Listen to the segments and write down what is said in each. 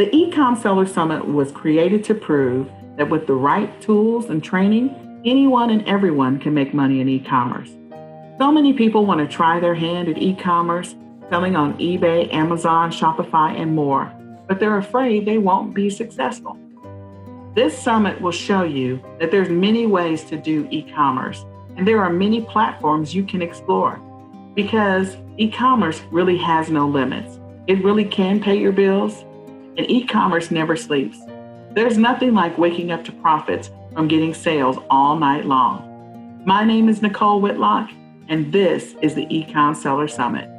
The eCom Seller Summit was created to prove that with the right tools and training, anyone and everyone can make money in e-commerce. So many people want to try their hand at e-commerce, selling on eBay, Amazon, Shopify, and more, but they're afraid they won't be successful. This summit will show you that there's many ways to do e-commerce, and there are many platforms you can explore, because e-commerce really has no limits. It really can pay your bills, and e-commerce never sleeps. There's nothing like waking up to profits from getting sales all night long. My name is Nicole Whitlock, and this is the eCom Seller Summit.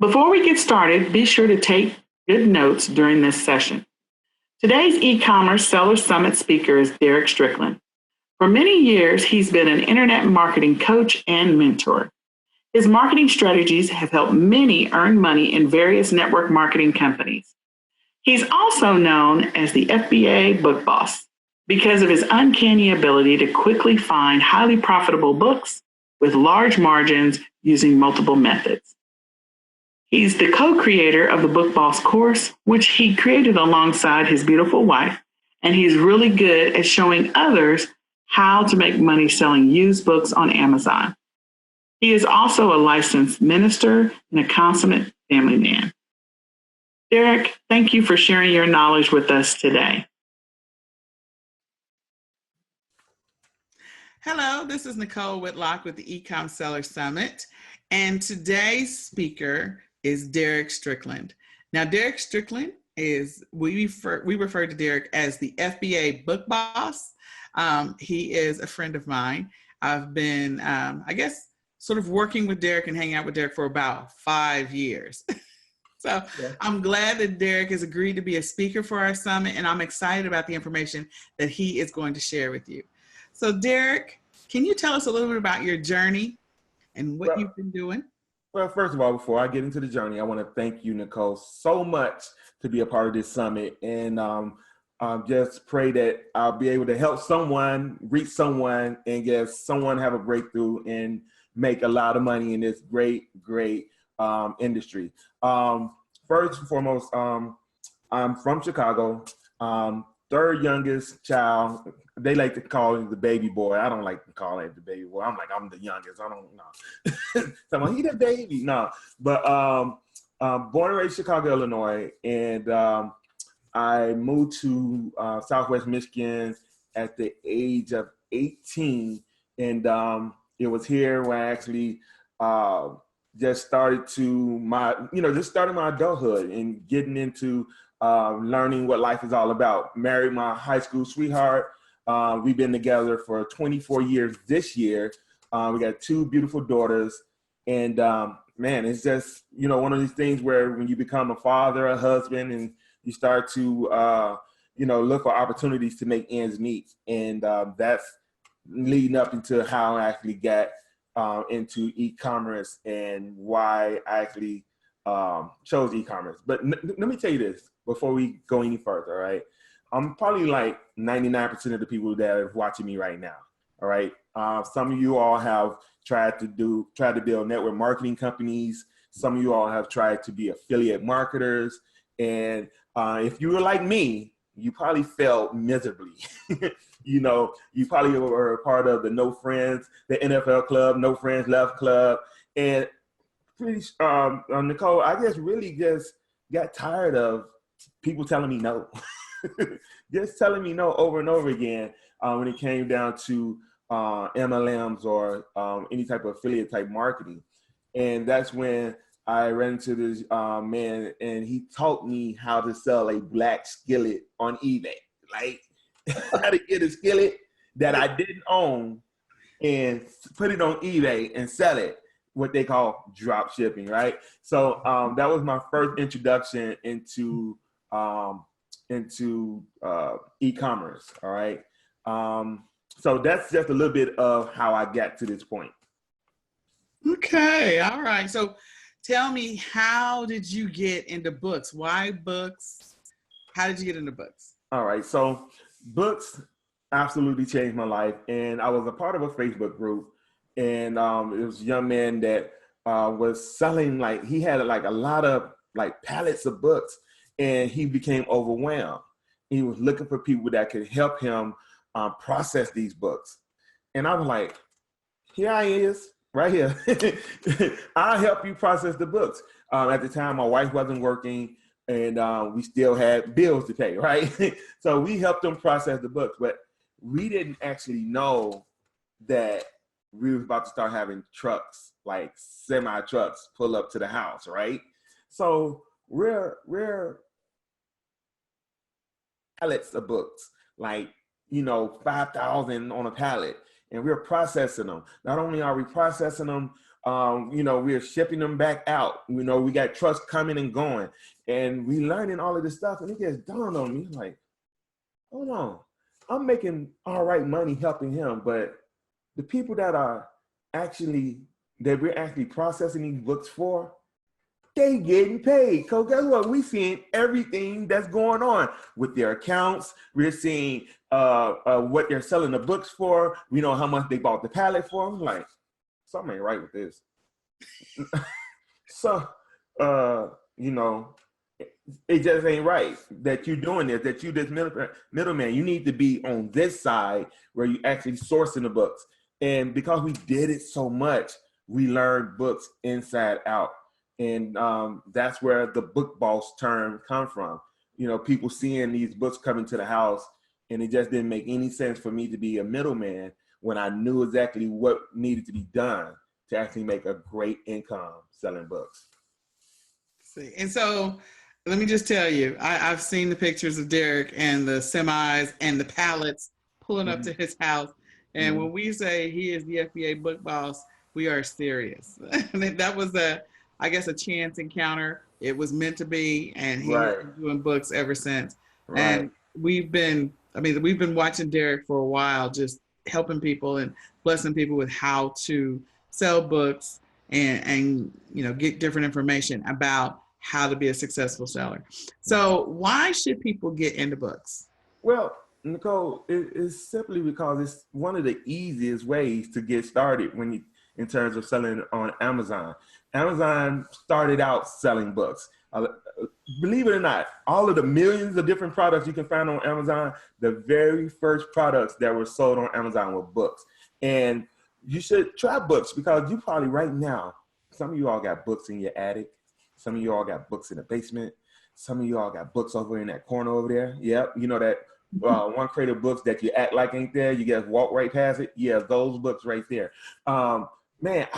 Before we get started, be sure to take good notes during this session. Today's e-commerce Seller Summit speaker is Derrick Strickland. For many years, he's been an internet marketing coach and mentor. His marketing strategies have helped many earn money in various network marketing companies. He's also known as the FBA book boss because of his uncanny ability to quickly find highly profitable books with large margins using multiple methods. He's the co-creator of the Book Boss course, which he created alongside his beautiful wife, and he's really good at showing others how to make money selling used books on Amazon. He is also a licensed minister and a consummate family man. Derrick, thank you for sharing your knowledge with us today. Hello, this is Nicole Whitlock with the eCom Seller Summit, and today's speaker is Derrick Strickland. Now, Derrick Strickland is, we refer to Derrick as the FBA book boss. He is a friend of mine. I've been, sort of working with Derrick and hanging out with Derrick for about 5 years. So yeah. I'm glad that Derrick has agreed to be a speaker for our summit, and I'm excited about the information that he is going to share with you. So Derrick, can you tell us a little bit about your journey and what you've been doing? Well, first of all, before I get into the journey, I want to thank you, Nicole, so much to be a part of this summit. And just pray that I'll be able to help someone, reach someone, and get someone have a breakthrough and make a lot of money in this great industry. First and foremost, I'm from Chicago, third youngest child. They like to call him the baby boy. I don't like to call him the baby boy. I'm like, I'm the youngest. I don't know. So I'm like, he the baby. No. But born and raised Chicago, Illinois. And I moved to Southwest Michigan at the age of 18. And it was here where I actually just started my adulthood and getting into learning what life is all about. Married my high school sweetheart. We've been together for 24 years this year. We got 2 beautiful daughters. And man, it's just, one of these things where when you become a father, a husband, and you start to, look for opportunities to make ends meet. And that's leading up into how I actually got into e-commerce and why I actually chose e-commerce. But let me tell you this before we go any further, all right? I'm probably like 99% of the people that are watching me right now, all right? Some of you all have tried to build network marketing companies. Some of you all have tried to be affiliate marketers. And if you were like me, you probably failed miserably. You probably were a part of the No Friends, the NFL club, No Friends Left club. And Nicole, I just got tired of people telling me no. Just telling me no over and over again when it came down to MLMs or any type of affiliate type marketing. And that's when I ran into this man, and he taught me how to sell a black skillet on eBay. Like, how to get a skillet that I didn't own and put it on eBay and sell it, what they call drop shipping, right? So that was my first introduction into e-commerce, all right? So that's just a little bit of how I got to this point. Okay, all right. So tell me, how did you get into books? Why books? How did you get into books? All right, so books absolutely changed my life. And I was a part of a Facebook group, and it was a young man that was selling, like, he had like a lot of like pallets of books, and he became overwhelmed. He was looking for people that could help him process these books. And I was like, here I is, right here. I'll help you process the books. At the time, my wife wasn't working, and we still had bills to pay, right? So we helped him process the books, but we didn't actually know that we were about to start having trucks, like semi trucks, pull up to the house, right? So we're pallets of books, like, 5,000 on a pallet, and we're processing them. Not only are we processing them, we're shipping them back out. We got trucks coming and going, and we learning all of this stuff, and it just dawned on me, like, hold on, I'm making all right money helping him, but the people that we're actually processing these books for, they getting paid. Because guess what? We seeing everything that's going on with their accounts. We're seeing what they're selling the books for. We know how much they bought the pallet for. I'm like, something ain't right with this. So, it just ain't right that you're doing this, that you this middleman. You need to be on this side where you actually sourcing the books. And because we did it so much, we learned books inside out. And that's where the book boss term come from. People seeing these books coming to the house, and it just didn't make any sense for me to be a middleman when I knew exactly what needed to be done to actually make a great income selling books. See, and so let me just tell you, I've seen the pictures of Derrick and the semis and the pallets pulling up to his house. And when we say he is the FBA book boss, we are serious. That was a chance encounter. It was meant to be, and he's been doing books ever since. Right. And we've been watching Derrick for a while, just helping people and blessing people with how to sell books and get different information about how to be a successful seller. So why should people get into books? Well, Nicole, it's simply because it's one of the easiest ways to get started in terms of selling on Amazon. Amazon started out selling books. Believe it or not, all of the millions of different products you can find on Amazon, the very first products that were sold on Amazon were books. And you should try books, because you probably right now, some of you all got books in your attic. Some of you all got books in the basement. Some of you all got books over in that corner over there. Yep, that one crate of books that you act like ain't there. You just walk right past it. Yeah, those books right there. Man,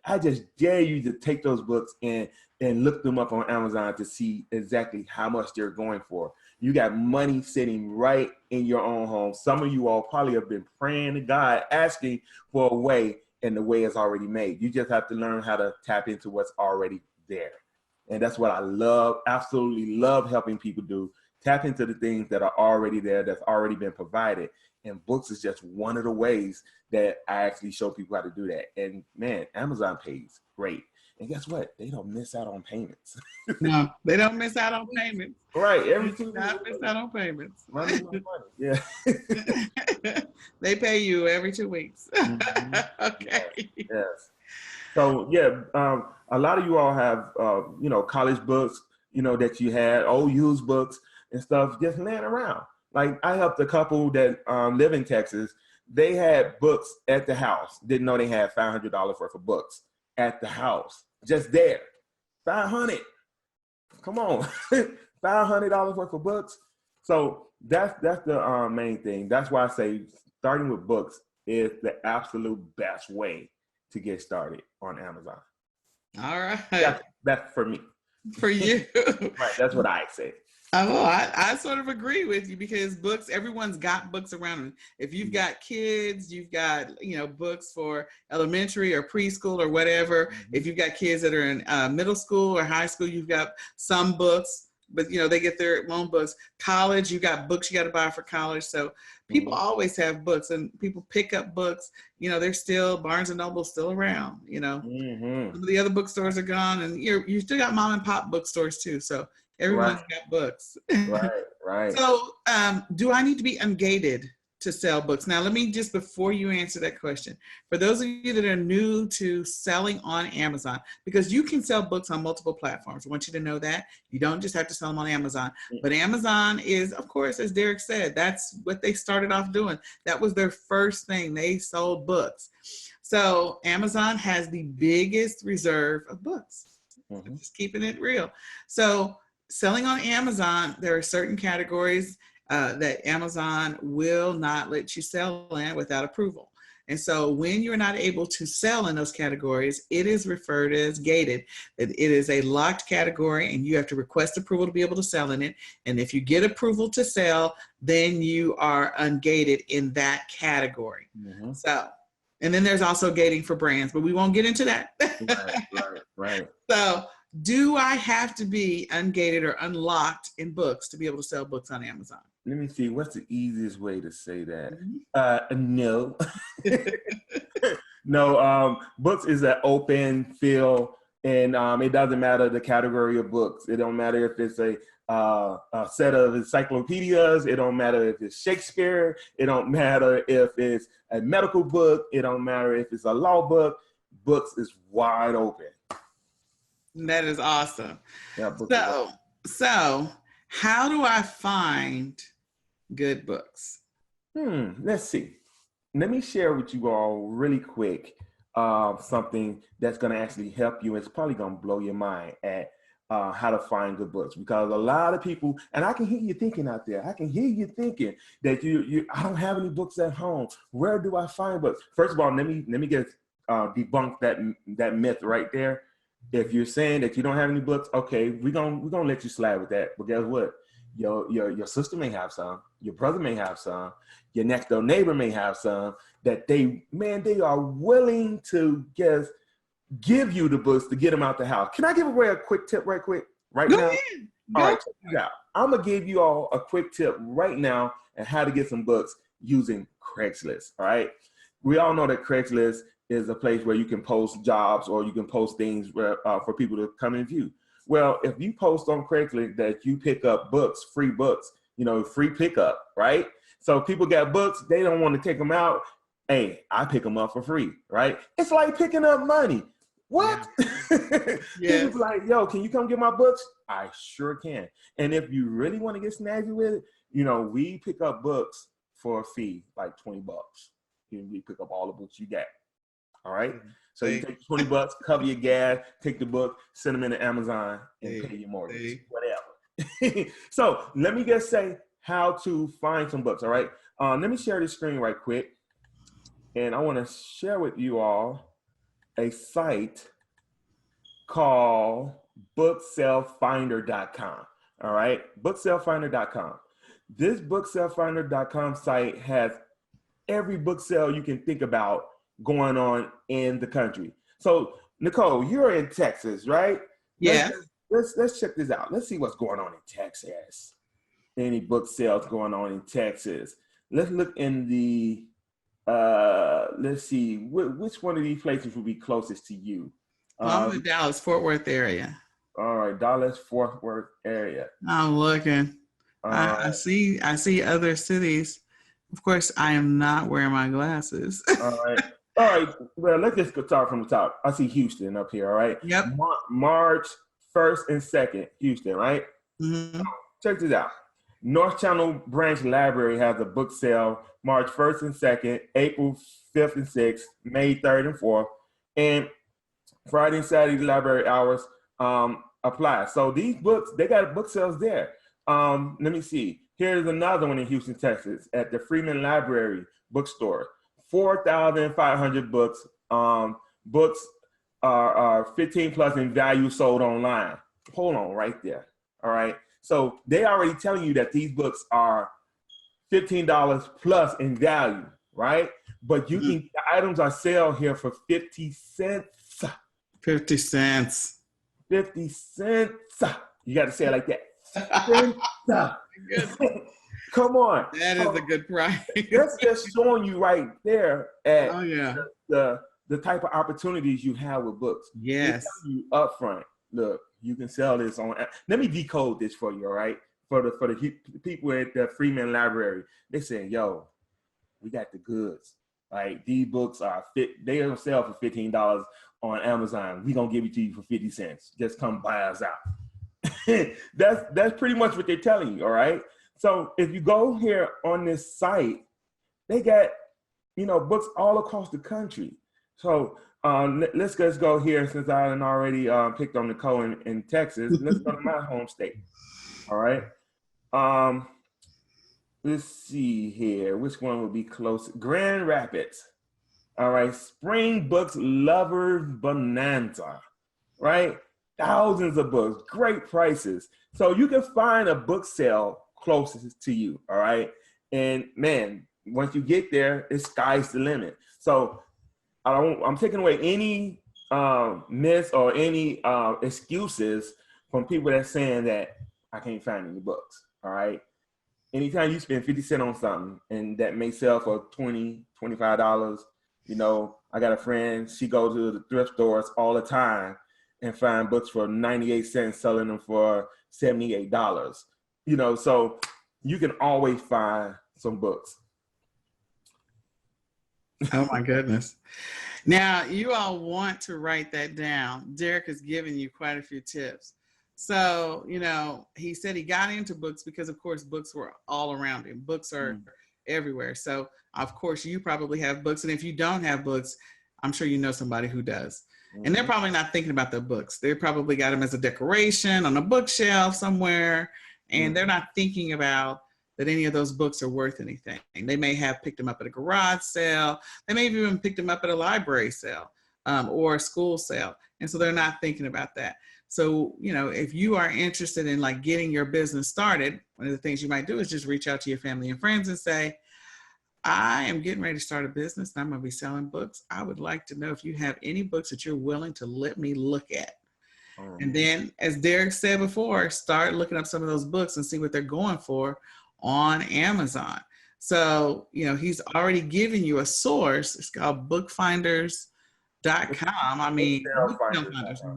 I just dare you to take those books and look them up on Amazon to see exactly how much they're going for. You got money sitting right in your own home. Some of you all probably have been praying to God, asking for a way, and the way is already made. You just have to learn how to tap into what's already there. And that's what I love, absolutely love helping people do. Tap into the things that are already there, that's already been provided. And books is just one of the ways that I actually show people how to do that. And man, Amazon pays great. And guess what? They don't miss out on payments. No, they don't miss out on payments. Right. Every 2 weeks. Not miss out on payments. Money. Yeah. They pay you every 2 weeks. Mm-hmm. Okay. Yes. So yeah, a lot of you all have college books, that you had, old used books and stuff just laying around. Like, I helped a couple that live in Texas. They had books at the house. Didn't know they had $500 worth of books at the house, just there. $500. Come on, $500 worth of books. So that's the main thing. That's why I say starting with books is the absolute best way to get started on Amazon. All right. That's for me. For you. Right. That's what I say. Oh, I sort of agree with you, because books, everyone's got books around them. If you've got kids, you've got, books for elementary or preschool or whatever. If you've got kids that are in middle school or high school, you've got some books, but they get their own books. College, you got books you got to buy for college. So people always have books, and people pick up books. They're still, Barnes and Noble's still around, Some of the other bookstores are gone, and you still got mom and pop bookstores too. So everyone's got books. Right. So do I need to be ungated to sell books? Now, let me just, before you answer that question, for those of you that are new to selling on Amazon, because you can sell books on multiple platforms. I want you to know that. You don't just have to sell them on Amazon. But Amazon is, of course, as Derrick said, that's what they started off doing. That was their first thing. They sold books. So Amazon has the biggest reserve of books. Just keeping it real. So selling on Amazon, there are certain categories that Amazon will not let you sell in without approval. And so when you're not able to sell in those categories, it is referred as gated. It is a locked category and you have to request approval to be able to sell in it. And if you get approval to sell, then you are ungated in that category. So, and then there's also gating for brands, but we won't get into that. Right. So do I have to be ungated or unlocked in books to be able to sell books on Amazon? Let me see. What's the easiest way to say that? No. No, books is an open field, and it doesn't matter the category of books. It don't matter if it's a set of encyclopedias. It don't matter if it's Shakespeare. It don't matter if it's a medical book. It don't matter if it's a law book. Books is wide open. That is awesome. Yeah, so how do I find good books? Let's see. Let me share with you all really quick something that's going to actually help you. It's probably going to blow your mind at how to find good books, because a lot of people, and I can hear you thinking out there, I can hear you thinking that I don't have any books at home. Where do I find books? First of all, let me get debunk that myth right there. If you're saying that you don't have any books, okay, we're gonna let you slide with that. But guess what? Your sister may have some, your brother may have some, your next door neighbor may have some that they are willing to just give you the books to get them out the house. Can I give away a quick tip right now? Go ahead. All right, check this out. I'm gonna give you all a quick tip right now on how to get some books using Craigslist. All right. We all know that Craigslist is a place where you can post jobs or you can post things for people to come and view. Well, if you post on Craigslist that you pick up books, free books, free pickup, right? So people got books, they don't want to take them out. Hey, I pick them up for free, right? It's like picking up money. What? Yeah. People like, yo, can you come get my books? I sure can. And if you really want to get snazzy with it, we pick up books for a fee, like $20. We pick up all the books you got. All right. So you take $20, cover your gas, take the book, send them into Amazon, and pay your mortgage, whatever. So let me just say how to find some books. All right. Let me share this screen right quick. And I want to share with you all a site called booksellfinder.com. All right. Booksellfinder.com. This booksellfinder.com site has every book sale you can think about going on in the country. So Nicole, you're in Texas, right? Yeah. Let's check this out. Let's see what's going on in Texas. Any book sales going on in Texas? Let's look in the let's see which one of these places would be closest to you. I'm in the Dallas Fort Worth area. All right, Dallas Fort Worth area. I'm looking. I see other cities. Of course, I am not wearing my glasses. All right. Well, let's just go start from the top. I see Houston up here. All right. Yep. March 1st and 2nd, Houston. Right. Mm-hmm. Check this out. North Channel Branch Library has a book sale March 1st and 2nd, April 5th and 6th, May 3rd and 4th, and Friday and Saturday library hours apply. So these books, they got book sales there. Let me see. Here's another one in Houston, Texas, at the Freeman Library bookstore. 4,500 books. Books are 15 plus in value sold online. Hold on right there. All right. So they already telling you that these books are $15 plus in value, right? But you can, the items are sale here for 50 cents. 50 cents. 50 cents. You got to say it like that. Come on. That is a good price. That's just showing you right there at the type of opportunities you have with books. Yes. You up front. Look, you can sell this on. Let me decode this for you, all right? For the people at the Freeman Library, they saying, yo, we got the goods. Like these books are they don't sell for $15 on Amazon. We gonna give it to you for 50 cents. Just come buy us out. That's pretty much what they're telling you. All right. So if you go here on this site, they got, books all across the country. So let's just go here, since I already picked on Nicole in Texas. Let's go to my home state. All right. Let's see here. Which one would be close? Grand Rapids. All right. Spring Books Lovers Bonanza. Right. Thousands of books, great prices. So you can find a book sale closest to you. All right. And man, once you get there, it's sky's the limit. So I'm taking away any myths or any excuses from people that's saying that I can't find any books. All right. Anytime you spend 50 cents on something and that may sell for $20, $25, I got a friend, she goes to the thrift stores all the time and find books for 98 cents, selling them for $78. So you can always find some books. Oh my goodness. Now, you all want to write that down. Derrick has given you quite a few tips. So, he said he got into books because, of course, books were all around him. Books are everywhere. So, of course, you probably have books. And if you don't have books, I'm sure you know somebody who does. And they're probably not thinking about the books. They probably got them as a decoration on a bookshelf somewhere. And they're not thinking about that any of those books are worth anything. They may have picked them up at a garage sale. They may have even picked them up at a library sale or a school sale. And so they're not thinking about that. So, if you are interested in like getting your business started, one of the things you might do is just reach out to your family and friends and say, I am getting ready to start a business and I'm going to be selling books. I would like to know if you have any books that you're willing to let me look at. And then, as Derrick said before, start looking up some of those books and see what they're going for on Amazon. So, he's already given you a source. It's called bookfinders.com. I mean,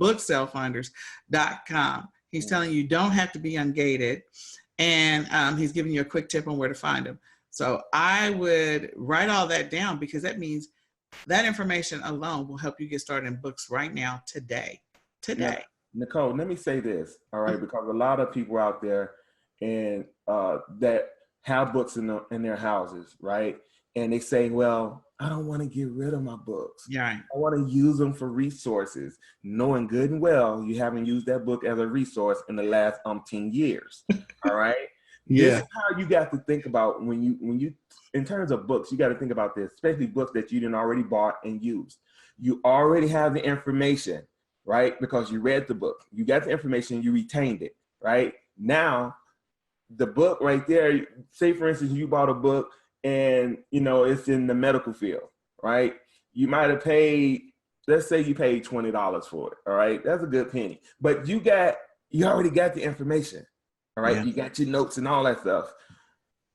booksellfinders.com. He's telling you don't have to be ungated. And he's giving you a quick tip on where to find them. So I would write all that down, because that means that information alone will help you get started in books right now, today. Yeah. Nicole, let me say this, all right, because a lot of people out there and that have books in their houses, right? And they say, well, I don't want to get rid of my books. Yeah. I want to use them for resources, knowing good and well you haven't used that book as a resource in the last 10 years. All right. Yeah. This is how you got to think about when you in terms of books, you got to think about this, especially books that you didn't already bought and used. You already have the information, right? Because you read the book, you got the information, you retained it, right? Now, the book right there, say for instance, you bought a book and it's in the medical field, right? You might have paid, let's say you paid $20 for it, all right? That's a good penny. But you already got the information, all right? Yeah. You got your notes and all that stuff.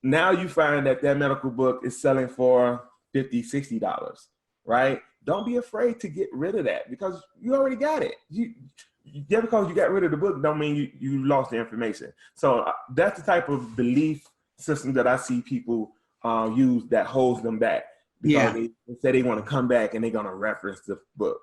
Now you find that medical book is selling for $50, $60, right? Don't be afraid to get rid of that, because you already got it. Just because you got rid of the book don't mean you lost the information. So that's the type of belief system that I see people use that holds them back, because they say they want to come back and they're going to reference the book.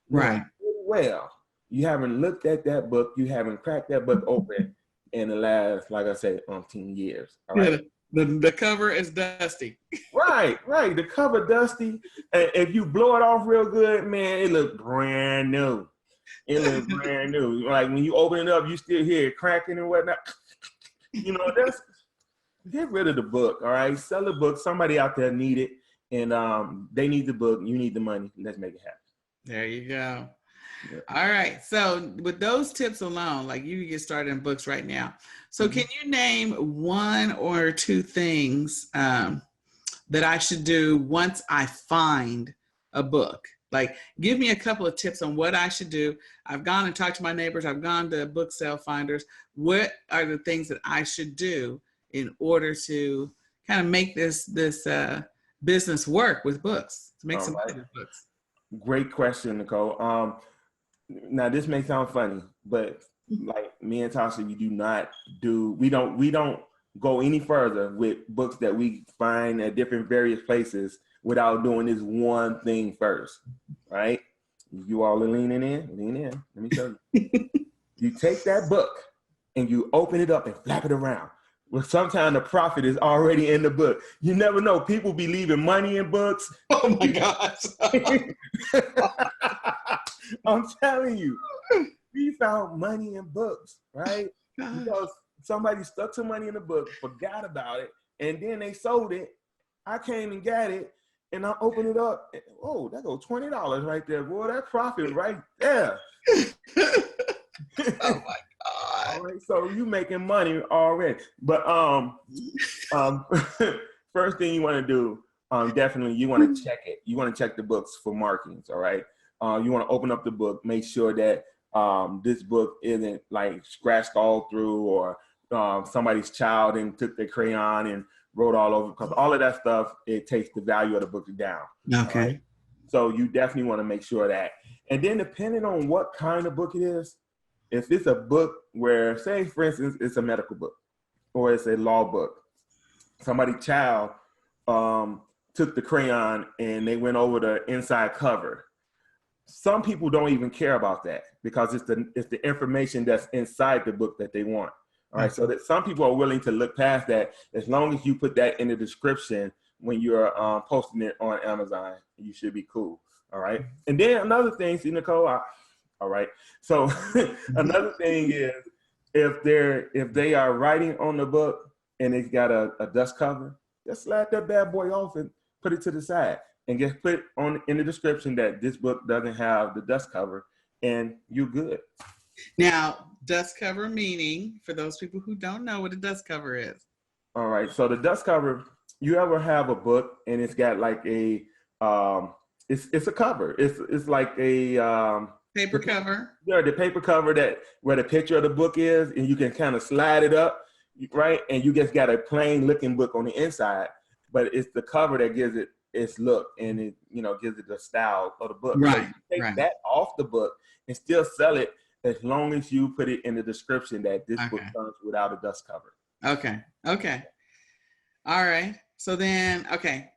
Right. Well, you haven't looked at that book. You haven't cracked that book open in the last, like I said, 10 years. All right. Yeah, the cover is dusty. Right. The cover dusty. And if you blow it off real good, man, it looks brand new. Like when you open it up, you still hear it cracking and whatnot. That's, get rid of the book. All right. Sell the book. Somebody out there need it. And they need the book. You need the money. Let's make it happen. There you go. Yeah. All right. So with those tips alone, like you can get started in books right now. So can you name one or two things that I should do once I find a book? Like, give me a couple of tips on what I should do. I've gone and talked to my neighbors. I've gone to book sale finders. What are the things that I should do in order to kind of make this business work with books, to make some money with books? Great question, Nicole. Now this may sound funny, but like me and Tasha, we don't go any further with books that we find at different various places without doing this one thing first, right? You all are leaning in, lean in. Let me show you. You take that book and you open it up and flap it around. Well, sometimes the profit is already in the book. You never know. People be leaving money in books. Oh my gosh. I'm telling you, we found money in books, right? Because somebody stuck some money in the book, forgot about it, and then they sold it. I came and got it, and I opened it up. And, oh, that goes $20 right there. Boy, that profit right there. Oh my God. All right, so you making money already. But first thing you want to do, definitely you want to check it. You want to check the books for markings, all right? You want to open up the book, make sure that this book isn't like scratched all through, or somebody's child and took their crayon and wrote all over, because all of that stuff, it takes the value of the book down. Okay. Right? So you definitely want to make sure of that. And then depending on what kind of book it is, if it's a book where, say, for instance, it's a medical book or it's a law book, somebody's child took the crayon and they went over the inside cover. Some people don't even care about that because it's the information that's inside the book that they want. All right, so that some people are willing to look past that as long as you put that in the description when you're posting it on Amazon, you should be cool. All right, and then another thing, see, Nicole. All right, so another thing is if they are writing on the book and it's got a dust cover, just slide that bad boy off and put it to the side and just put on in the description that this book doesn't have the dust cover, and you're good. Now, dust cover meaning, for those people who don't know what a dust cover is. All right, so the dust cover, you ever have a book and it's got like a it's a cover. It's like a Paper cover. Yeah, the paper cover that where the picture of the book is, and you can kind of slide it up, right? And you just got a plain looking book on the inside, but it's the cover that gives it its look, and it gives it the style of the book. Right. So you take that off the book and still sell it as long as you put it in the description that this book comes without a dust cover. Okay. All right. So then,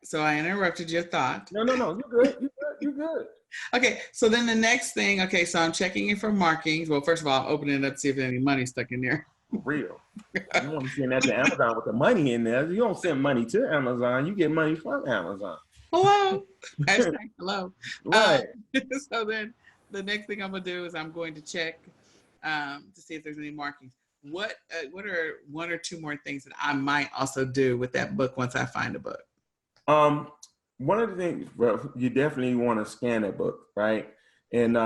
so I interrupted your thought. No, you're good. You're good. Okay, so then the next thing, so I'm checking it for markings. Well, first of all, I'm opening it up to see if there's any money stuck in there. For real. You want to send that to Amazon with the money in there. You don't send money to Amazon. You get money from Amazon. Hello. Hashtag hello. Right. So then the next thing I'm going to do is I'm going to check to see if there's any markings. What are one or two more things that I might also do with that book once I find a book? One of the things, well, you definitely want to scan that book, right? And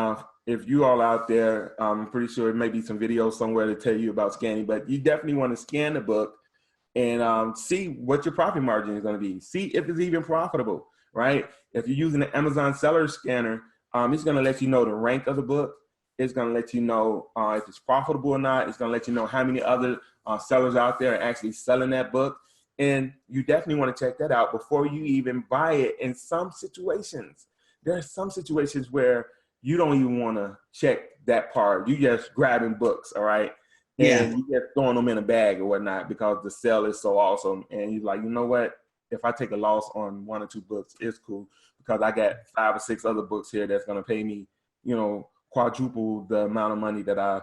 if you all out there, I'm pretty sure there may be some videos somewhere to tell you about scanning, but you definitely want to scan the book and see what your profit margin is going to be. See if it's even profitable, right? If you're using the Amazon seller scanner, it's going to let you know the rank of the book. It's going to let you know if it's profitable or not. It's going to let you know how many other sellers out there are actually selling that book. And you definitely want to check that out before you even buy it. In some situations, there are some situations where you don't even want to check that part. You just grabbing books, all right? And you just throwing them in a bag or whatnot because the sale is so awesome. And you're like, you know what? If I take a loss on one or two books, it's cool because I got 5 or 6 other books here that's going to pay me, quadruple the amount of money that I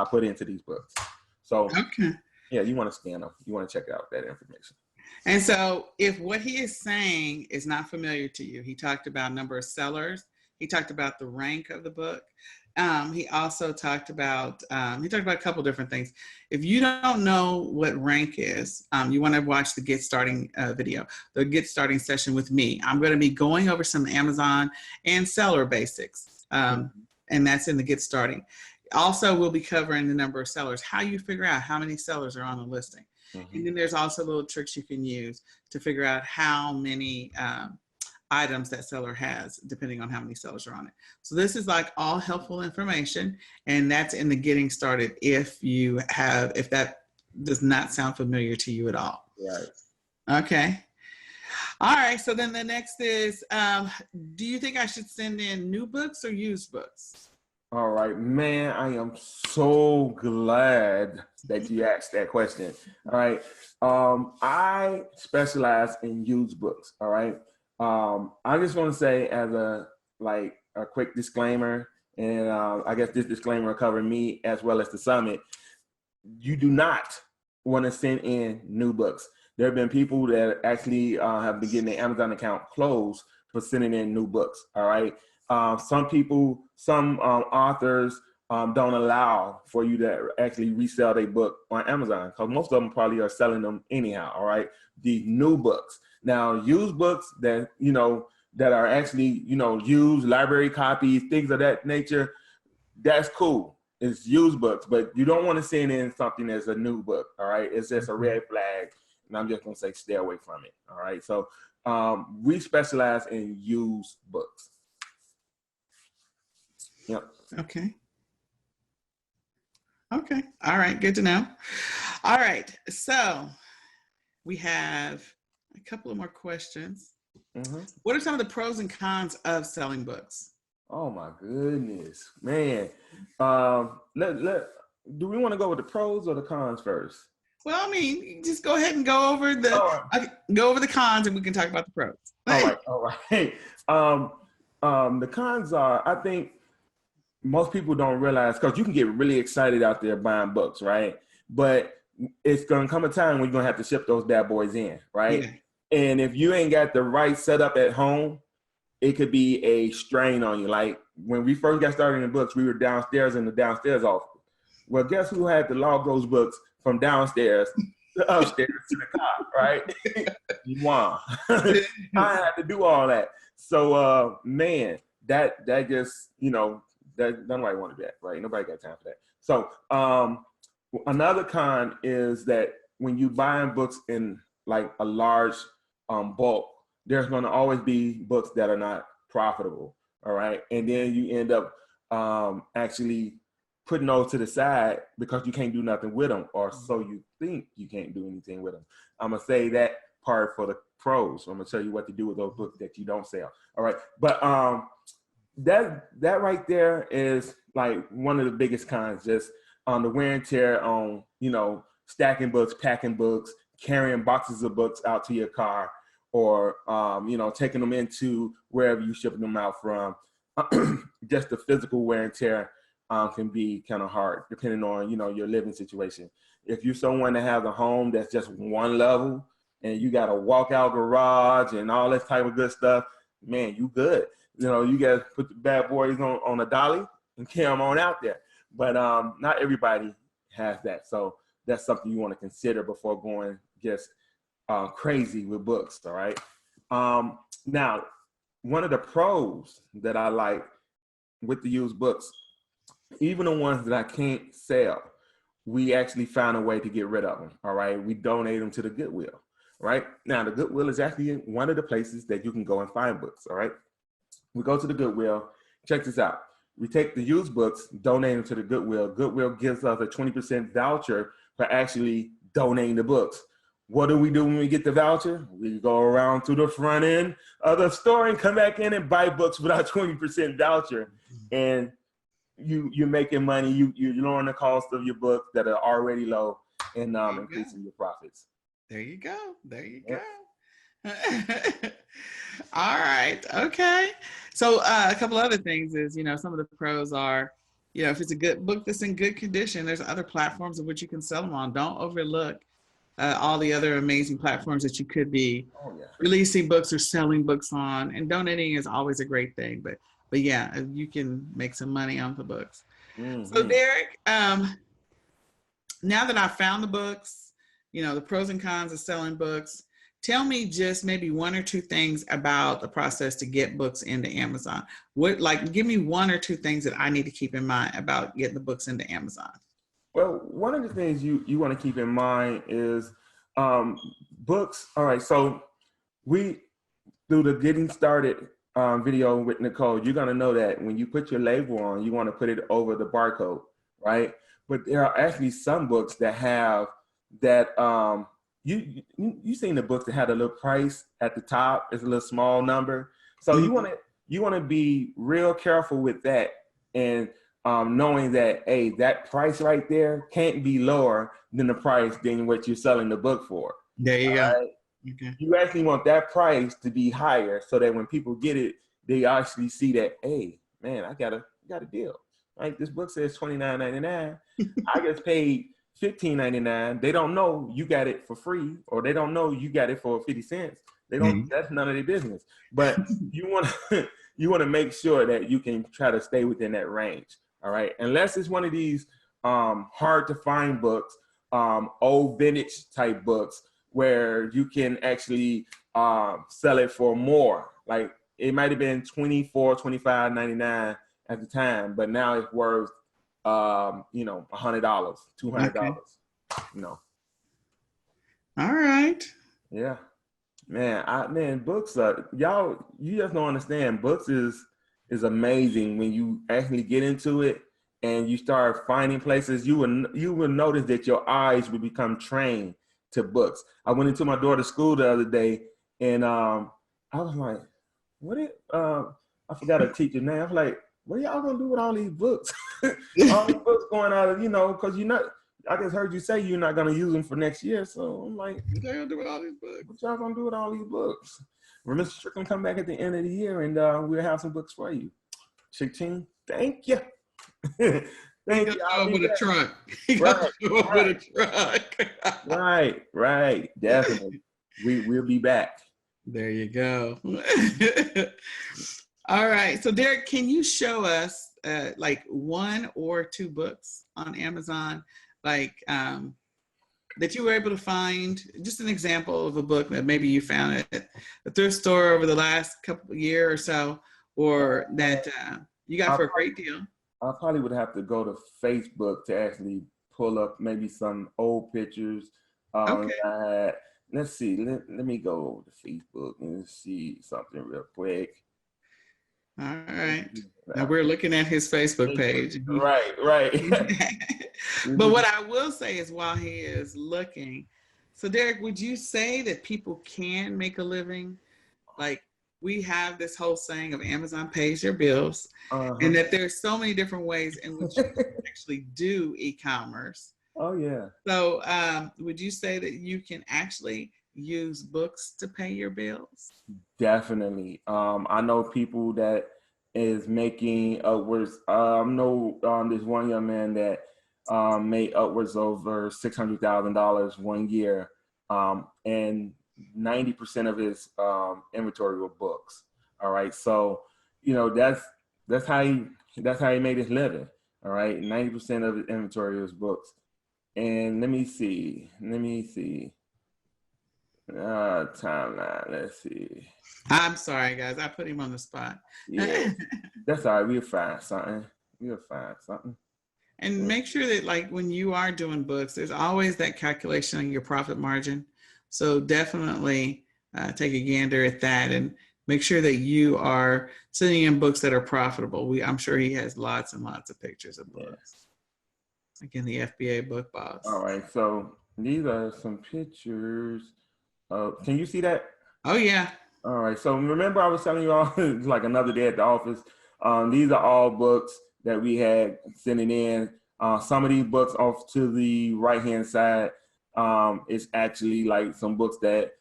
put into these books. So yeah, you want to scan them. You want to check out that information. And so if what he is saying is not familiar to you, he talked about number of sellers. He talked about the rank of the book. He also talked about, a couple different things. If you don't know what rank is, you want to watch the Get Starting video, the Get Starting session with me. I'm going to be going over some Amazon and seller basics. And that's in the Get Starting. Also, we'll be covering the number of sellers, how you figure out how many sellers are on a listing. And then there's also little tricks you can use to figure out how many items that seller has, depending on how many sellers are on it. So this is like all helpful information, and that's in the Getting Started if that does not sound familiar to you at all. Right. Okay. All right. So then the next is, do you think I should send in new books or used books? All right, man, I am so glad that you asked that question. All right. I specialize in used books. All right. I just want to say as a quick disclaimer, and I guess this disclaimer will cover me as well as the summit. You do not want to send in new books. There have been people that actually have been getting their Amazon account closed for sending in new books. All right. Some authors don't allow for you to actually resell their book on Amazon because most of them probably are selling them anyhow. All right. The new books. Now, used books that, that are actually, used library copies, things of that nature, that's cool. It's used books, but you don't want to send in something as a new book. All right. It's just a red flag. And I'm just going to say, stay away from it. All right. So we specialize in used books. Yep. Okay. Okay. All right. Good to know. All right. So we have a couple of more questions. Mm-hmm. What are some of the pros and cons of selling books? Oh my goodness, man. Do we want to go with the pros or the cons first? Well, I mean, just go ahead and go over the cons, and we can talk about the pros. All right. The cons are, I think most people don't realize, because you can get really excited out there buying books, right? But it's gonna come a time when you're gonna have to ship those bad boys in, right? Yeah. And if you ain't got the right setup at home, it could be a strain on you. Like when we first got started in books, we were downstairs in the downstairs office. Well, guess who had to log those books from downstairs to upstairs to the car, right? Wow. I had to do all that. So, man, that just, that nobody want to do that, right? Nobody got time for that. So, another con is that when you buying books in like a large bulk, there's going to always be books that are not profitable. All right. And then you end up actually putting those to the side because you can't do nothing with them, or so you think you can't do anything with them. I'm going to say that part for the pros. I'm going to tell you what to do with those books that you don't sell. All right. But that right there is like one of the biggest cons, just on the wear and tear on, stacking books, packing books, carrying boxes of books out to your car, or, taking them into wherever you're shipping them out from. Just the physical wear and tear can be kind of hard depending on, your living situation. If you're someone that has a home that's just one level and you got a walkout garage and all this type of good stuff, man, you good. You got to put the bad boys on a dolly and carry them on out there. But not everybody has that. So that's something you want to consider before going just crazy with books, all right? Now, one of the pros that I like with the used books, even the ones that I can't sell, we actually found a way to get rid of them, all right? We donate them to the Goodwill, right? Now, the Goodwill is actually one of the places that you can go and find books, all right? We go to the Goodwill. Check this out. We take the used books, donate them to the Goodwill. Goodwill gives us a 20% voucher for actually donating the books. What do we do when we get the voucher? We go around to the front end of the store and come back in and buy books with our 20% voucher. And you're making money. You're lowering the cost of your books that are already low and increasing your profits. There you go. There you go. All right. Okay. So a couple other things is, some of the pros are, if it's a good book that's in good condition, there's other platforms of which you can sell them on. Don't overlook all the other amazing platforms that you could be releasing books or selling books on. And donating is always a great thing. But yeah, you can make some money on the books. Mm-hmm. So Derrick, now that I've found the books, the pros and cons of selling books, tell me just maybe one or two things about the process to get books into Amazon. Give me one or two things that I need to keep in mind about getting the books into Amazon. Well, one of the things you want to keep in mind is books. All right, so we, through the Getting Started video with Nicole, you're going to know that when you put your label on, you want to put it over the barcode, right? But there are actually some books that have that, you seen the books that had a little price at the top. It's a little small number. So you want to be real careful with that. And knowing that, hey, that price right there can't be lower than the price than what you're selling the book for. There you go. Right? Okay. You actually want that price to be higher so that when people get it, they actually see that, hey, man, I got a deal. Like this book says $29.99. I get paid $15.99. They don't know you got it for free, or they don't know you got it for 50 cents. They don't. That's none of their business. But you want to you want to make sure that you can try to stay within that range. All right, unless it's one of these hard to find books, old vintage type books where you can actually sell it for more. Like it might have been $24, $25.99 at the time, but now it's worth $100, $200. Okay. All right. Yeah. Man, books are, y'all, you just don't understand. Books is amazing when you actually get into it and you start finding places. You will notice that your eyes will become trained to books. I went into my daughter's school the other day, and I was like, I forgot a teacher's name. I was like, what are y'all gonna do with all these books? All these books going out of, because you're not, I just heard you say you're not gonna use them for next year. So I'm like, what y'all gonna do with all these books? What y'all gonna do with all these books? Well, Mr. Strickland come back at the end of the year, and we'll have some books for you. Chick-ching, thank you. Thank you. I'll with a truck. Right. With a truck. Right. Definitely. We'll be back. There you go. All right. So Derrick, can you show us like one or two books on Amazon, like that you were able to find? Just an example of a book that maybe you found at a thrift store over the last couple of years or so, or that you got for a great deal. I probably would have to go to Facebook to actually pull up maybe some old pictures. Okay. Let's see. Let me go to Facebook and see something real quick. All right. Now we're looking at his Facebook page. Right. But what I will say is, while he is looking, so Derrick, would you say that people can make a living? Like, we have this whole saying of Amazon pays your bills, and that there's so many different ways in which you can actually do e-commerce. Oh yeah. So would you say that you can actually use books to pay your bills? Definitely. I know people that is making upwards. I know there's one young man that made upwards over $600,000 one year, and 90% of his inventory were books. All right, so that's how he made his living. All right, 90% of his inventory was books. And let me see. Timeline. Let's see. I'm sorry, guys. I put him on the spot. Yeah, that's all right. We'll find something. And make sure that, like, when you are doing books, there's always that calculation on your profit margin. So definitely take a gander at that and make sure that you are sending in books that are profitable. I'm sure he has lots and lots of pictures of books. Like in the FBA book box. All right. So these are some pictures. Can you see that? Oh, yeah. All right. So remember I was telling you all, it's like another day at the office. These are all books that we had sending in. Some of these books off to the right-hand side is actually like some books that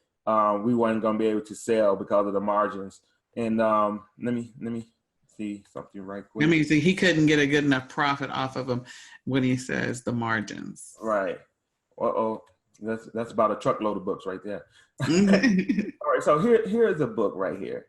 we weren't going to be able to sell because of the margins. And let me see something right quick. I mean, see, he couldn't get a good enough profit off of them when he says the margins. Right. That's about a truckload of books right there. All right, so here is a book right here.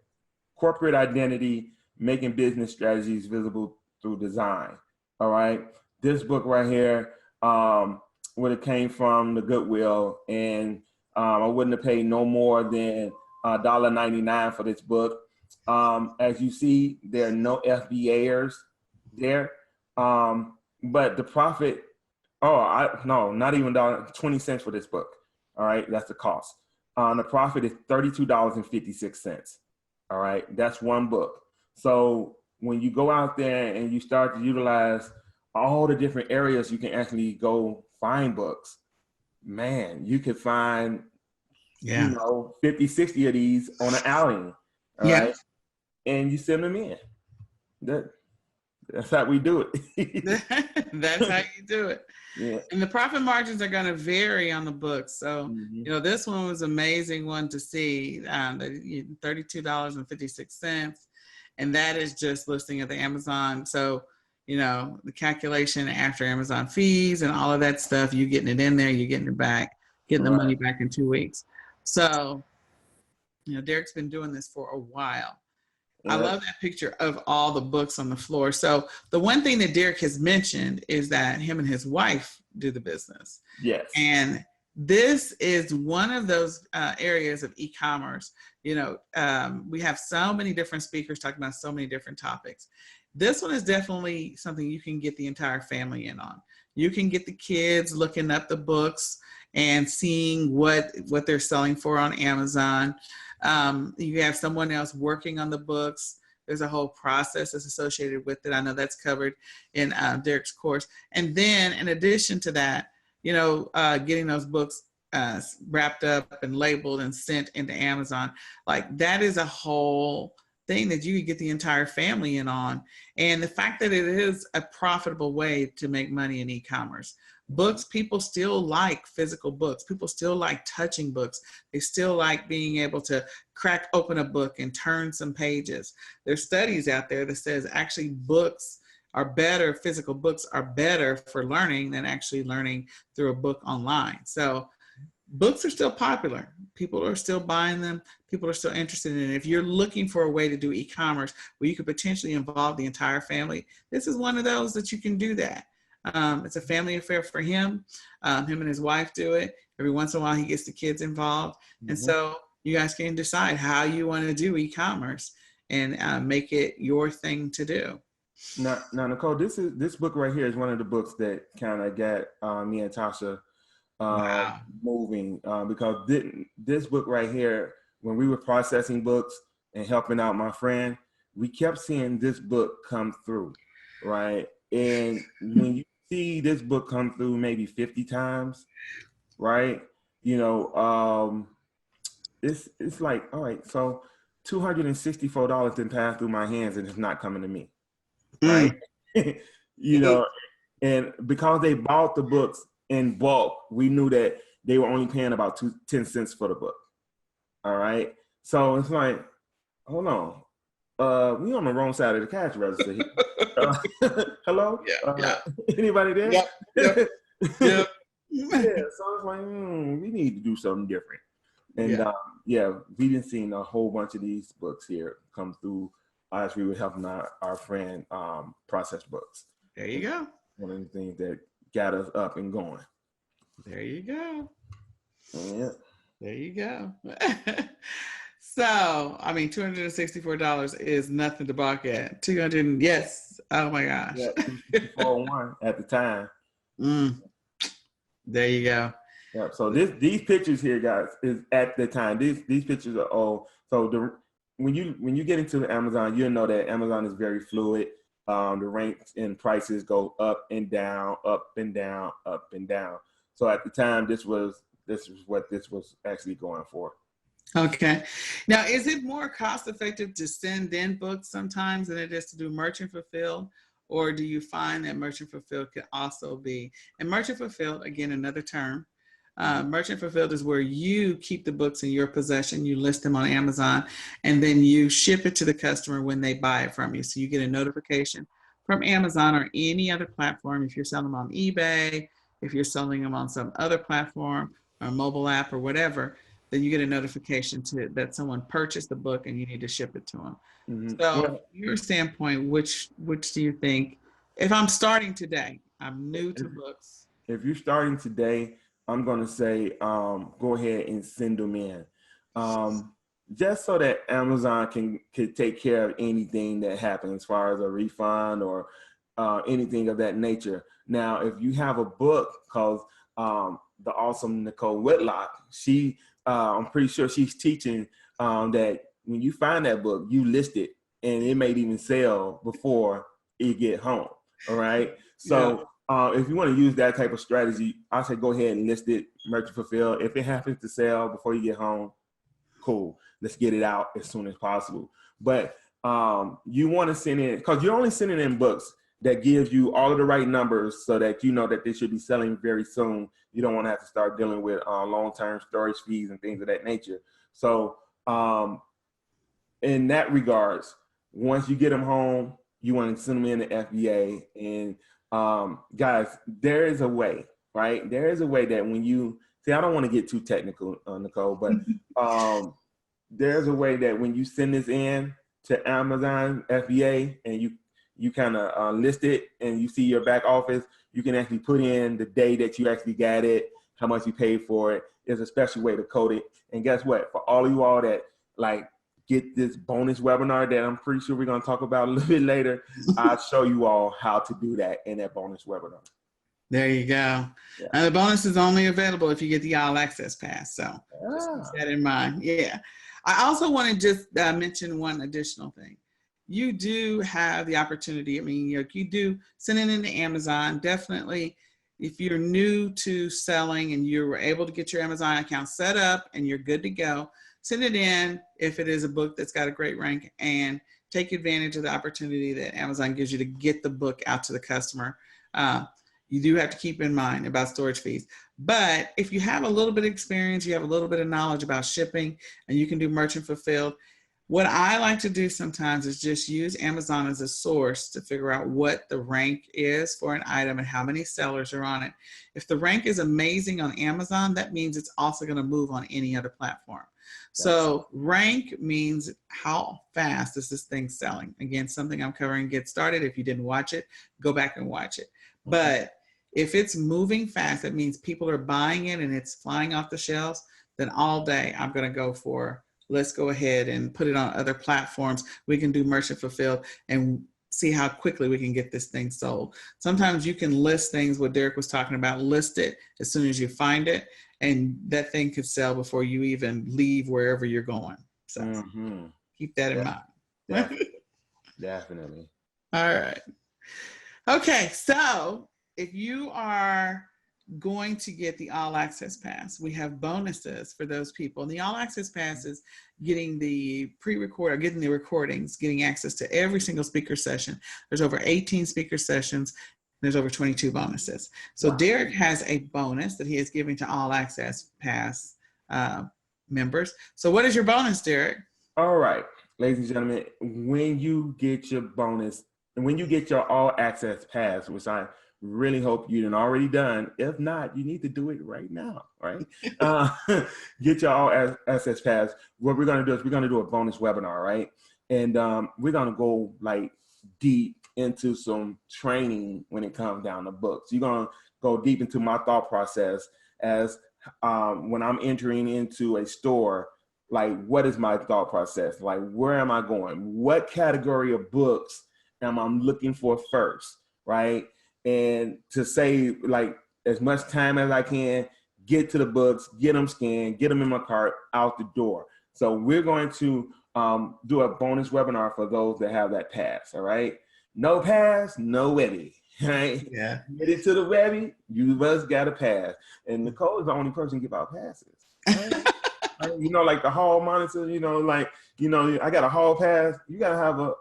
Corporate Identity, Making Business Strategies Visible Through Design. All right. This book right here, when it came from the Goodwill, and I wouldn't have paid no more than $1.99 for this book. As you see, there are no FBAers there, but the profit, not even 20 cents for this book. All right, that's the cost. The profit is $32.56. All right, that's one book. So when you go out there and you start to utilize all the different areas you can actually go find books, man, you could find 50, 60 of these on an outing. All right. And you send them in. That's how we do it. That's how you do it. Yeah. And the profit margins are going to vary on the books. So, Mhm. this one was an amazing one to see, $32.56. And that is just listing at the Amazon. So, the calculation after Amazon fees and all of that stuff, you getting it in there, you're getting it back, getting the money back in 2 weeks. So, Derrick's been doing this for a while. I love that picture of all the books on the floor. So the one thing that Derrick has mentioned is that him and his wife do the business. Yes. And this is one of those areas of e-commerce. We have so many different speakers talking about so many different topics. This one is definitely something you can get the entire family in on. You can get the kids looking up the books and seeing what they're selling for on Amazon. You have someone else working on the books. There's a whole process that's associated with it. I know that's covered in Derrick's course. And then in addition to that, getting those books wrapped up and labeled and sent into Amazon, like that is a whole thing that you could get the entire family in on. And the fact that it is a profitable way to make money in e-commerce. Books, people still like physical books. People still like touching books. They still like being able to crack open a book and turn some pages. There's studies out there that says actually books are better, physical books are better for learning than actually learning through a book online. So books are still popular. People are still buying them. People are still interested in it. If you're looking for a way to do e-commerce where you could potentially involve the entire family, this is one of those that you can do that. It's a family affair for him. Him and his wife do it. Every once in a while, he gets the kids involved. Mm-hmm. And so you guys can decide how you want to do e-commerce and make it your thing to do. Now, Nicole, this book right here is one of the books that kind of got me and Tasha moving because this book right here, when we were processing books and helping out my friend, we kept seeing this book come through, right? And when you see this book come through maybe 50 times, right? It's like, all right, so $264 didn't pass through my hands and it's not coming to me, right? And because they bought the books in bulk, we knew that they were only paying about 10 cents for the book. All right. So it's like, hold on. We on the wrong side of the cash register here. Hello? Yeah. Anybody there? Yep. Yeah. So it's like, we need to do something different. And we've been seeing a whole bunch of these books here come through as we were helping our friend process books. There you go. One of the things that got us up and going. There you go. Yeah. There you go. So, I mean, $264 is nothing to balk at. 200, yes. Oh my gosh. Yeah, 401 at the time. There you go. Yeah. So these pictures here, guys, is at the time. These pictures are old. So when you get into Amazon, you'll know that Amazon is very fluid. The ranks and prices go up and down, up and down, up and down. So at the time, this was what this was actually going for. Okay. Now, is it more cost effective to send in books sometimes than it is to do merchant fulfilled? Or do you find that merchant fulfilled could also be, and merchant fulfilled, again, another term, merchant fulfilled is where you keep the books in your possession, you list them on Amazon, and then you ship it to the customer when they buy it from you. So you get a notification from Amazon or any other platform. If you're selling them on eBay, if you're selling them on some other platform or mobile app or whatever, then you get a notification that someone purchased the book and you need to ship it to them. Mm-hmm. So from your standpoint, which do you think, if I'm starting today, I'm new to books. If you're starting today, I'm going to say, go ahead and send them in. Just so that Amazon can take care of anything that happens as far as a refund or anything of that nature. Now, if you have a book called The Awesome Nicole Whitlock, I'm pretty sure she's teaching that when you find that book, you list it and it may even sell before it get home. All right. So if you want to use that type of strategy, I say go ahead and list it, merchant fulfill. If it happens to sell before you get home, cool. Let's get it out as soon as possible. But you want to send in, because you're only sending in books that gives you all of the right numbers so that you know that they should be selling very soon. You don't want to have to start dealing with long-term storage fees and things of that nature. So in that regards, once you get them home, you want to send them in to FBA. And guys, there is a way, right? There is a way that when you, see, I don't want to get too technical, Nicole, but there's a way that when you send this in to Amazon FBA and you kind of list it and you see your back office, you can actually put in the day that you actually got it, how much you paid for it. There's a special way to code it. And guess what? For all of you all that like get this bonus webinar that I'm pretty sure we're going to talk about a little bit later, I'll show you all how to do that in that bonus webinar. There you go. Yeah. And the bonus is only available if you get the all access pass. So just keep that in mind. Yeah. I also want to just mention one additional thing. You do have the opportunity. I mean, you do send it into Amazon. Definitely, if you're new to selling and you were able to get your Amazon account set up and you're good to go, send it in if it is a book that's got a great rank, and take advantage of the opportunity that Amazon gives you to get the book out to the customer. You do have to keep in mind about storage fees. But if you have a little bit of experience, you have a little bit of knowledge about shipping, and you can do merchant fulfilled, what I like to do sometimes is just use Amazon as a source to figure out what the rank is for an item and how many sellers are on it. If the rank is amazing on Amazon, that means it's also going to move on any other platform. So rank means how fast is this thing selling? Again, something I'm covering Get Started. If you didn't watch it, go back and watch it. But if it's moving fast, that means people are buying it and it's flying off the shelves, then all day I'm going to go for, let's go ahead and put it on other platforms. We can do merchant fulfilled and see how quickly we can get this thing sold. Sometimes you can list things, what Derrick was talking about, list it as soon as you find it, and that thing could sell before you even leave wherever you're going. So keep that in mind. Definitely. All right. Okay, so if you are going to get the all access pass, we have bonuses for those people. And the all access pass is getting the pre-record or getting the recordings, getting access to every single speaker session. There's over 18 speaker sessions. There's over 22 bonuses. So wow. Derrick has a bonus that he is giving to all access pass members. So what is your bonus, Derrick? All right, ladies and gentlemen, when you get your bonus, and when you get your all access pass, which I really hope you done already done. If not, you need to do it right now, right? Get your all access pass. What we're gonna do is we're gonna do a bonus webinar, right? And we're gonna go like deep into some training when it comes down to books. You're gonna go deep into my thought process as when I'm entering into a store, like what is my thought process? Like where am I going? What category of books am I looking for first, right? And to save like as much time as I can, get to the books, get them scanned, get them in my cart, out the door. So we're going to do a bonus webinar for those that have that pass, all right? No pass, no Webby, right? Yeah. Get it to the Webby, you must got a pass. And Nicole is the only person give out passes, right? You know, like the hall monitor, I got a hall pass. You got to have a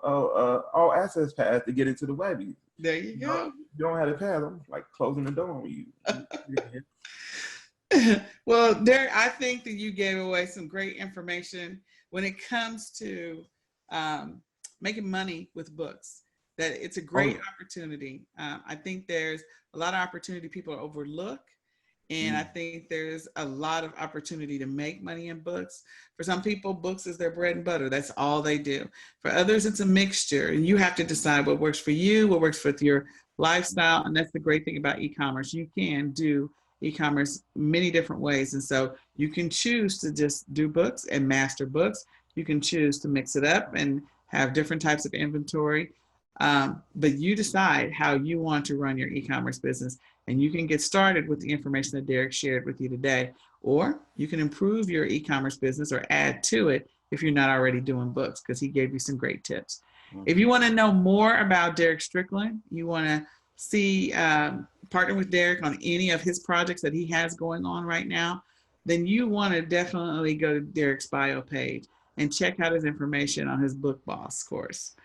all access pass to get into the Webby. There you go. You don't have a pass, I'm like closing the door on you. Well, Derrick, I think that you gave away some great information when it comes to making money with books. That it's a great opportunity. I think there's a lot of opportunity people overlook. And I think there's a lot of opportunity to make money in books. For some people, books is their bread and butter. That's all they do. For others, it's a mixture. And you have to decide what works for you, what works with your lifestyle. And that's the great thing about e-commerce. You can do e-commerce many different ways. And so you can choose to just do books and master books. You can choose to mix it up and have different types of inventory. But you decide how you want to run your e-commerce business, and you can get started with the information that Derrick shared with you today, or you can improve your e-commerce business or add to it if you're not already doing books, because he gave you some great tips. If you want to know more about Derrick Strickland, you want to see, partner with Derrick on any of his projects that he has going on right now, then you want to definitely go to Derrick's bio page. and check out his information on his Book Boss course.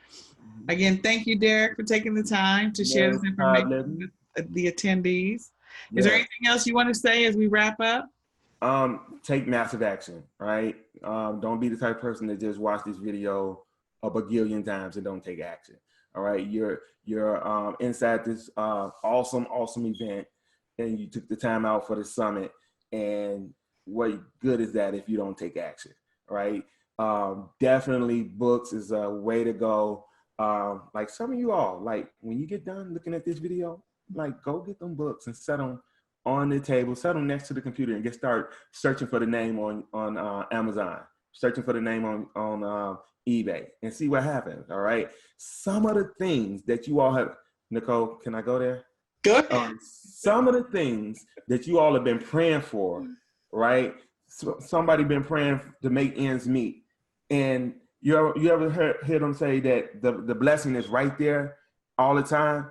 Again, thank you, Derrick, for taking the time to share this information with the attendees. Is there anything else you want to say as we wrap up? Take massive action, right? Don't be the type of person that just watch this video a bagillion times and don't take action. All right, you're inside this awesome event, and you took the time out for the summit. And what good is that if you don't take action, right? Definitely books is a way to go. Like some of you all, like when you get done looking at this video, like go get them books and set them on the table, set them next to the computer, and start searching for the name on Amazon, searching for the name on eBay, and see what happens. All right. Some of the things that you all have, Nicole, can I go there? Good. Some of the things that you all have been praying for, right? So somebody been praying to make ends meet, and you ever hear them say that the blessing is right there all the time?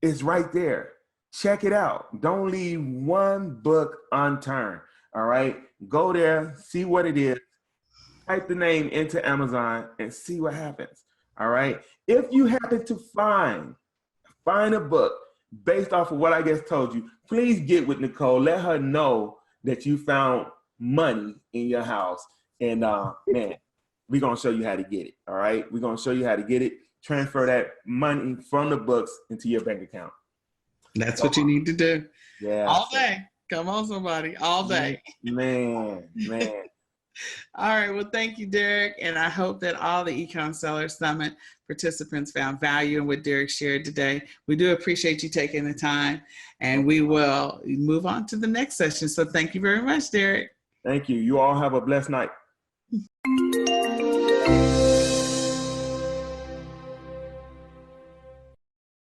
It's right there. Check it out. Don't leave one book unturned. All right. Go there, see what it is. Type the name into Amazon and see what happens. All right. If you happen to find a book based off of what I just told you, please get with Nicole. Let her know that you found money in your house. And man, we're going to show you how to get it. All right. We're going to show you how to get it. Transfer that money from the books into your bank account. That's what you need to do. Yeah. All day. Come on, somebody. All day. Man. All right. Well, thank you, Derrick. And I hope that all the eCom Seller Summit participants found value in what Derrick shared today. We do appreciate you taking the time, and we will move on to the next session. So thank you very much, Derrick. Thank you. You all have a blessed night.